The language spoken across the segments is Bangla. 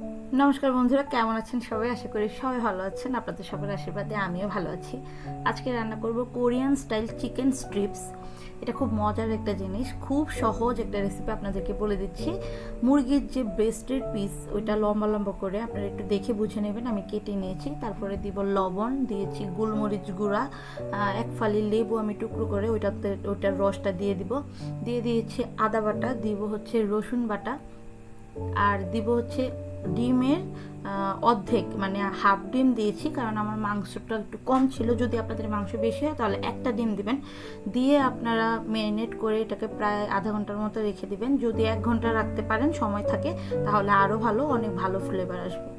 নমস্কার বন্ধুরা, কেমন আছেন সবাই? আশা করি সবাই ভালো আছেন। আপনাদের সবার আশীর্বাদে আমিও ভালো আছি। আজকে রান্না করব কোরিয়ান স্টাইল চিকেন স্ট্রিপস। এটা খুব মজার একটা জিনিস, খুব সহজ একটা রেসিপি আপনাদেরকে বলে দিচ্ছি। মুরগির যে ব্রেস্টের পিস, ওইটা লম্বা লম্বা করে আপনারা একটু দেখে বুঝে নেবেন। আমি কেটে নিয়েছি। তারপরে দিব লবণ, দিয়েছি গোলমরিচ গুঁড়া, এক ফালি লেবু আমি টুকরো করে ওইটার রসটা দিয়ে দিব। দিয়ে দিয়েছি আদা বাটা, দিব হচ্ছে রসুন বাটা, আর দিব হচ্ছে ডিমের অর্ধেক, মানে হাফ ডিম দিয়েছি, কারণ আমার মাংসটা একটু কম ছিল। যদি আপনাদের মাংস বেশি হয় তাহলে একটা ডিম দিবেন। দিয়ে আপনারা ম্যারিনেট করে এটাকে প্রায় আধা ঘন্টার মতো রেখে দিবেন। যদি 1 ঘন্টা রাখতে পারেন, সময় থাকে, তাহলে আরও ভালো, অনেক ভালো ফ্লেভার আসবে।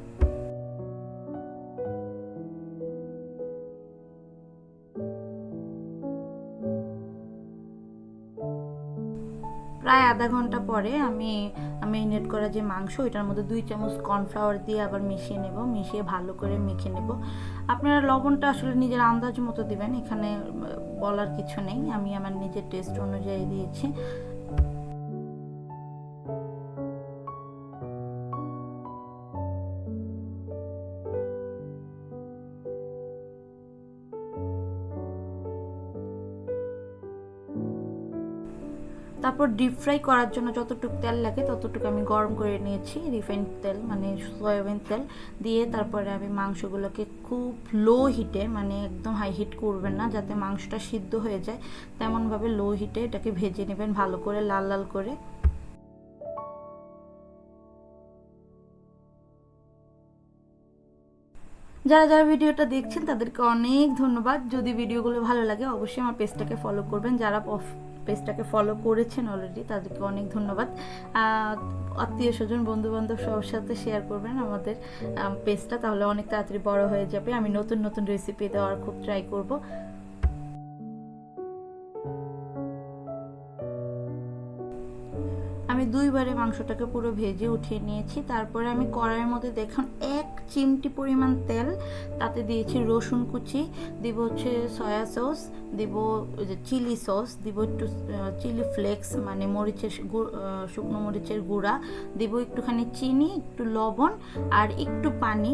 প্রায় আধা ঘন্টা পরে আমি ম্যারিনেট করা যে মাংস, ওইটার মধ্যে 2 চামচ কর্নফ্লাওয়ার দিয়ে আবার মিশিয়ে নেব। মিশিয়ে ভালো করে মেখে নেব। আপনারা লবণটা আসলে নিজের আন্দাজ মতো দিবেন, এখানে বলার কিছু নেই। আমি আমার নিজের টেস্ট অনুযায়ী দিয়েছি। তারপর ডিপ ফ্রাই করার জন্য যতটুকু তেল লাগে ততটুকু আমি গরম করে নিয়েছি। রিফাইন্ড তেল, মানে সয়াবিন তেল দিয়ে তারপরে আমি মাংসগুলোকে খুব লো হিটে, মানে একদম হাই হিট করবেন না, যাতে মাংসটা সিদ্ধ হয়ে যায়, তেমনভাবে লো হিটে এটাকে ভেজে নেবেন ভালো করে, লাল লাল করে। যারা যারা ভিডিওটা দেখছেন তাদেরকে অনেক ধন্যবাদ। যদি ভিডিওগুলো ভালো লাগে অবশ্যই আমার পেজটাকে ফলো করবেন। যারা পেজটাকে ফলো করেছেন অলরেডি তাদেরকে অনেক ধন্যবাদ। আত্মীয় স্বজন, বন্ধু বান্ধব সবার সাথে শেয়ার করবেন আমাদের পেজটা, তাহলে অনেক তাড়াতাড়ি বড় হয়ে যাবে। আমি নতুন নতুন রেসিপি দেওয়ার খুব ট্রাই করব। আমি 2বারে মাংসটাকে পুরো ভেজে উঠিয়ে নিয়েছি। তারপরে আমি কড়াইয়ের মধ্যে দেখুন 1 চিমটি পরিমাণ তেল, তাতে দিয়েছি রসুন কুচি, দিব হচ্ছে সয়া সস, দিব চিলি সস, দিব একটু চিলি ফ্লেক্স, মানে শুকনো মরিচের গুঁড়া, দিব একটুখানি চিনি, একটু লবণ আর একটু পানি।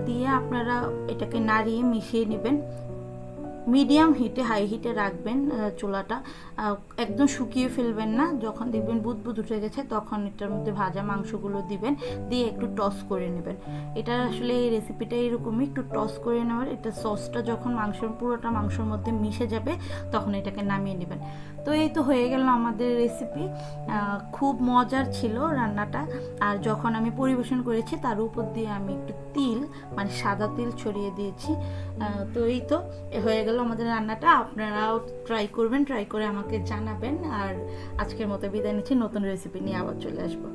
দিয়ে আপনারা এটাকে নাড়িয়ে মিশিয়ে নেবেন। মিডিয়াম হিটে, হাই হিটে রাখবেন চুলাটা, একদম শুকিয়ে ফেলবেন না। যখন দেখবেন বুদবুদ উঠে গেছে তখন এটার মধ্যে ভাজা মাংসগুলো দিবেন, দিয়ে একটু টস করে নেবেন। এটা আসলে এই রেসিপিটা এরকমই, একটু টস করে নেওয়ার। এটা সসটা যখন পুরোটা মাংসের মধ্যে মিশে যাবে তখন এটাকে নামিয়ে নেবেন। তো এই তো হয়ে গেল আমাদের রেসিপি। খুব মজার ছিল রান্নাটা। আর যখন আমি পরিবেশন করেছি তার উপর দিয়ে আমি একটু তিল, মানে সাদা তিল ছড়িয়ে দিয়েছি। তো এই তো হয়ে গেল আমাদের রান্নাটা। আপনারাও ট্রাই করবেন, ট্রাই করে আমাকে জানাবেন। আর আজকের মতো বিদায় নিচ্ছি, নতুন রেসিপি নিয়ে আবার চলে আসবো।